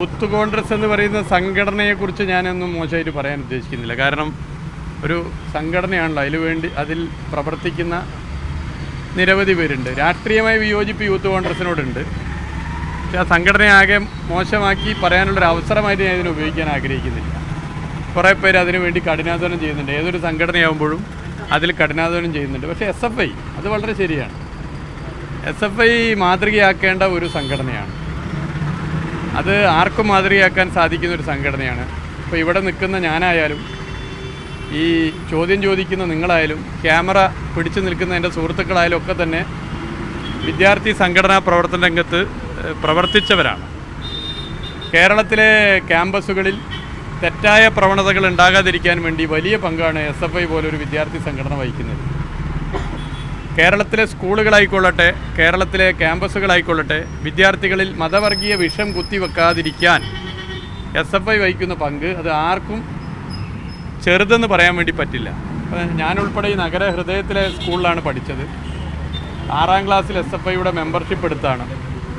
Youth Congress എന്ന് പറയുന്ന സംഘടനയെക്കുറിച്ച് ഞാനൊന്നും മോശമായിട്ട് പറയാൻ ഉദ്ദേശിക്കുന്നില്ല. കാരണം ഒരു സംഘടനയാണല്ലോ, അതിൽ പ്രവർത്തിക്കുന്ന നിരവധി പേരുണ്ട്. രാഷ്ട്രീയമായി വിയോജിപ്പ് യൂത്ത് കോൺഗ്രസിനോടുണ്ട്. പക്ഷേ ആ സംഘടനയാകെ മോശമാക്കി പറയാനുള്ളൊരു അവസരമായിട്ട് ഞാൻ ഇതിനെ ഉപയോഗിക്കാൻ ആഗ്രഹിക്കുന്നില്ല. കുറേ പേര് അതിനുവേണ്ടി കഠിനാധ്വാനം ചെയ്യുന്നുണ്ട്. ഏതൊരു സംഘടനയാകുമ്പോഴും അതിൽ കഠിനാധ്വാനം ചെയ്യുന്നുണ്ട്. പക്ഷേ SFI അത് വളരെ ശരിയാണ്. SFI മാതൃകയാക്കേണ്ട ഒരു സംഘടനയാണ്. അത് ആർക്കും മാതൃകയാക്കാൻ സാധിക്കുന്ന ഒരു സംഘടനയാണ്. ഇപ്പോൾ ഇവിടെ നിൽക്കുന്ന ഞാനായാലും ഈ ചോദ്യം ചോദിക്കുന്ന നിങ്ങളായാലും ക്യാമറ പിടിച്ചു നിൽക്കുന്ന എൻ്റെ സുഹൃത്തുക്കളായാലും ഒക്കെ തന്നെ വിദ്യാർത്ഥി സംഘടനാ പ്രവർത്തന രംഗത്ത് പ്രവർത്തിച്ചവരാണ്. കേരളത്തിലെ ക്യാമ്പസുകളിൽ തെറ്റായ പ്രവണതകൾ ഉണ്ടാകാതിരിക്കാൻ വേണ്ടി വലിയ പങ്കാണ് SFI പോലൊരു വിദ്യാർത്ഥി സംഘടന വഹിക്കുന്നത്. കേരളത്തിലെ സ്കൂളുകളായിക്കൊള്ളട്ടെ, കേരളത്തിലെ ക്യാമ്പസുകളായിക്കൊള്ളട്ടെ, വിദ്യാർത്ഥികളിൽ മതവർഗീയ വിഷം കുത്തിവെക്കാതിരിക്കാൻ SFI വഹിക്കുന്ന പങ്ക് അത് ആർക്കും ചെറുതെന്ന് പറയാൻ വേണ്ടി പറ്റില്ല. ഞാനുൾപ്പെടെ ഈ നഗര ഹൃദയത്തിലെ സ്കൂളിലാണ് പഠിച്ചത്. 6ാം ക്ലാസ്സിൽ SFIയുടെ മെമ്പർഷിപ്പ് എടുത്താണ്,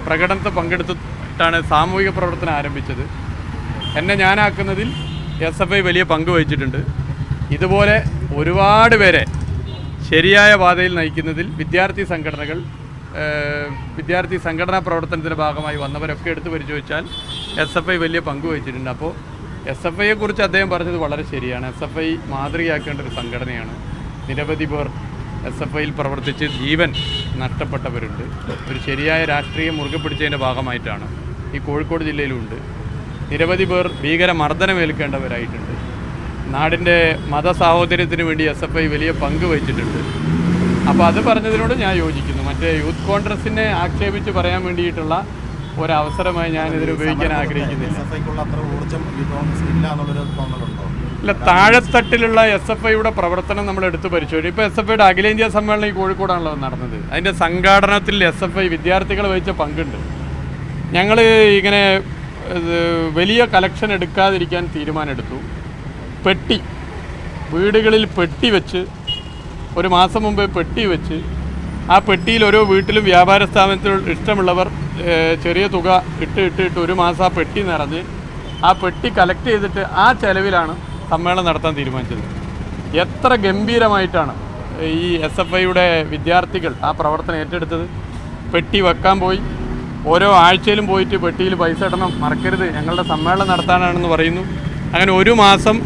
പ്രകടനത്തിൽ പങ്കെടുത്തിട്ടാണ് സാമൂഹിക പ്രവർത്തനം ആരംഭിച്ചത്. എന്നെ ഞാനാക്കുന്നതിൽ SFI വലിയ പങ്ക് വഹിച്ചിട്ടുണ്ട്. ഇതുപോലെ ഒരുപാട് പേരെ ശരിയായ പാതയിൽ നയിക്കുന്നതിൽ വിദ്യാർത്ഥി സംഘടനാ പ്രവർത്തനത്തിൻ്റെ ഭാഗമായി വന്നവരൊക്കെ എടുത്തു പരിശോധിച്ചാൽ SFI വലിയ പങ്ക് വഹിച്ചിട്ടുണ്ട്. അപ്പോൾ SFIയെക്കുറിച്ച് അദ്ദേഹം പറഞ്ഞത് വളരെ ശരിയാണ്. SFI മാതൃകയാക്കേണ്ട ഒരു സംഘടനയാണ്. നിരവധി പേർ SFIയിൽ പ്രവർത്തിച്ച് ജീവൻ നഷ്ടപ്പെട്ടവരുണ്ട്. ഒരു ശരിയായ രാഷ്ട്രീയം മുറുകെ പിടിച്ചതിൻ്റെ ഭാഗമായിട്ടാണ്. ഈ കോഴിക്കോട് ജില്ലയിലുണ്ട്. നിരവധി പേർ ഭീകരമർദ്ദനമേൽക്കേണ്ടവരായിട്ടുണ്ട്. നാടിൻ്റെ മതസാഹോദര്യത്തിന് വേണ്ടി SFI വലിയ പങ്ക് വഹിച്ചിട്ടുണ്ട്. അപ്പോൾ അത് പറഞ്ഞതിനോട് ഞാൻ യോജിക്കുന്നു. മറ്റേ യൂത്ത് കോൺഗ്രസിനെ ആക്ഷേപിച്ച് പറയാൻ വേണ്ടിയിട്ടുള്ള ഒരവസരമായി ഞാനിതിൽ ഉപയോഗിക്കാൻ ആഗ്രഹിക്കുന്നില്ല. ഇല്ല, താഴെത്തട്ടിലുള്ള SFIയുടെ പ്രവർത്തനം നമ്മൾ എടുത്ത് പരിശോധിക്കും. ഇപ്പോൾ SFIയുടെ അഖിലേന്ത്യാ സമ്മേളനം ഈ കോഴിക്കോടാണല്ലോ നടന്നത്. അതിൻ്റെ സംഘാടനത്തിൽ SFI വിദ്യാർത്ഥികൾ വഹിച്ച പങ്കുണ്ട്. ഞങ്ങൾ ഇങ്ങനെ വലിയ കളക്ഷൻ എടുക്കാതിരിക്കാൻ തീരുമാനമെടുത്തു. വീടുകളിൽ പെട്ടി വെച്ച്, ഒരു മാസം മുമ്പ് പെട്ടി വെച്ച്, ആ പെട്ടിയിൽ ഓരോ വീട്ടിലും വ്യാപാര സ്ഥാപനത്തിൽ ഇഷ്ടമുള്ളവർ ചെറിയ തുക ഇട്ട് ഒരു മാസം ആ പെട്ടി നിറഞ്ഞ് ആ പെട്ടി കളക്ട് ചെയ്തിട്ട് ആ ചെലവിലാണ് സമ്മേളനം നടത്താൻ തീരുമാനിച്ചത്. എത്ര ഗംഭീരമായിട്ടാണ് ഈ SFIയുടെ വിദ്യാർത്ഥികൾ ആ പ്രവർത്തനം ഏറ്റെടുത്തത്. പെട്ടി വെക്കാൻ പോയി, ഓരോ ആഴ്ചയിലും പോയിട്ട് പെട്ടിയിൽ പൈസ ഇടണം, മറക്കരുത്, ഞങ്ങളുടെ സമ്മേളനം നടത്താനാണെന്ന് പറയുന്നു. അങ്ങനെ ഒരു മാസം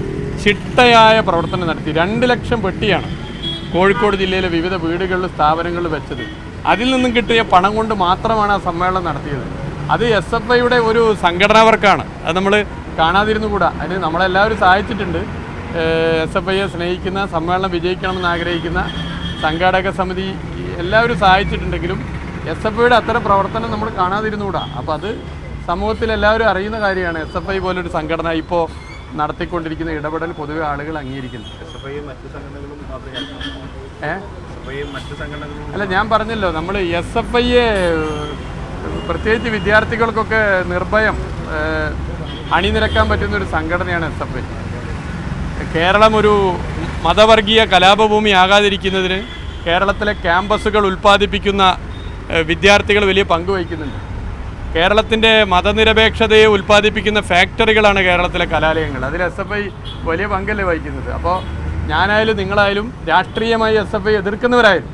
ചിട്ടയായ പ്രവർത്തനം നടത്തി. 2 ലക്ഷം പെട്ടിയാണ് കോഴിക്കോട് ജില്ലയിലെ വിവിധ വീടുകളിൽ സ്ഥാപനങ്ങളിൽ വെച്ചത്. അതിൽ നിന്നും കിട്ടിയ പണം കൊണ്ട് മാത്രമാണ് ആ സമ്മേളനം നടത്തിയത്. അത് SFIയുടെ ഒരു സംഘടനാ വർക്കാണ്. അത് നമ്മൾ കാണാതിരുന്നുകൂടാ. അതിന് നമ്മളെല്ലാവരും സഹായിച്ചിട്ടുണ്ട്. SFIയെ സ്നേഹിക്കുന്ന, സമ്മേളനം വിജയിക്കണമെന്ന് ആഗ്രഹിക്കുന്ന സംഘാടക സമിതി എല്ലാവരും സഹായിച്ചിട്ടുണ്ടെങ്കിലും SFIയുടെ അത്തരം പ്രവർത്തനം നമ്മൾ കാണാതിരുന്നുകൂടാ. അപ്പോൾ അത് സമൂഹത്തിൽ എല്ലാവരും അറിയുന്ന കാര്യമാണ്. SFI പോലൊരു സംഘടന ഇപ്പോൾ നടത്തിക്കൊണ്ടിരിക്കുന്ന ഇടപെടൽ പൊതുവെ ആളുകൾ അംഗീകരിക്കുന്നു. അല്ല, ഞാൻ പറഞ്ഞല്ലോ, നമ്മൾ SFIയെ പ്രത്യേകിച്ച് വിദ്യാർത്ഥികൾക്കൊക്കെ നിർഭയം അണിനിരക്കാൻ പറ്റുന്നൊരു സംഘടനയാണ് SFI. കേരളം ഒരു മതവർഗീയ കലാപഭൂമി ആകാതിരിക്കുന്നതിന് കേരളത്തിലെ ക്യാമ്പസുകൾ ഉൽപ്പാദിപ്പിക്കുന്ന വിദ്യാർത്ഥികൾ വലിയ പങ്ക് വഹിക്കുന്നുണ്ട്. കേരളത്തിൻ്റെ മതനിരപേക്ഷതയെ ഉൽപ്പാദിപ്പിക്കുന്ന ഫാക്ടറികളാണ് കേരളത്തിലെ കലാലയങ്ങൾ. അതിൽ SFI വലിയ പങ്കല്ലേ വഹിക്കുന്നത്. അപ്പോൾ ഞാനായാലും നിങ്ങളായാലും രാഷ്ട്രീയമായി SFI എതിർക്കുന്നവരായാലും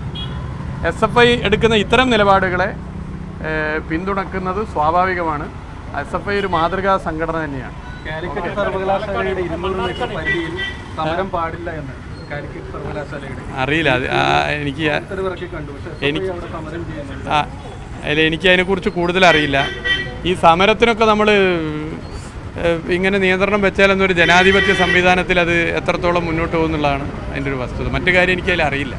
SFI എടുക്കുന്ന ഇത്തരം നിലപാടുകളെ പിന്തുണക്കുന്നത് സ്വാഭാവികമാണ്. SFI ഒരു മാതൃകാ സംഘടന തന്നെയാണ്. കാലിക്കറ്റ് സർവകലാശാലയുടെ 200 മീറ്റർ പരിധിയിൽ സമരം പാടില്ല എന്ന് അറിയില്ല. എനിക്ക് അതിനെക്കുറിച്ച് കൂടുതൽ അറിയില്ല. ഈ സമരത്തിനൊക്കെ നമ്മൾ ഇങ്ങനെ നിയന്ത്രണം വെച്ചാലെന്നൊരു ജനാധിപത്യ സംവിധാനത്തിൽ അത് എത്രത്തോളം മുന്നോട്ട് പോകുന്നുള്ളതാണ് അതിൻ്റെ ഒരു വസ്തുത. മറ്റു കാര്യം എനിക്കതിൽ അറിയില്ല.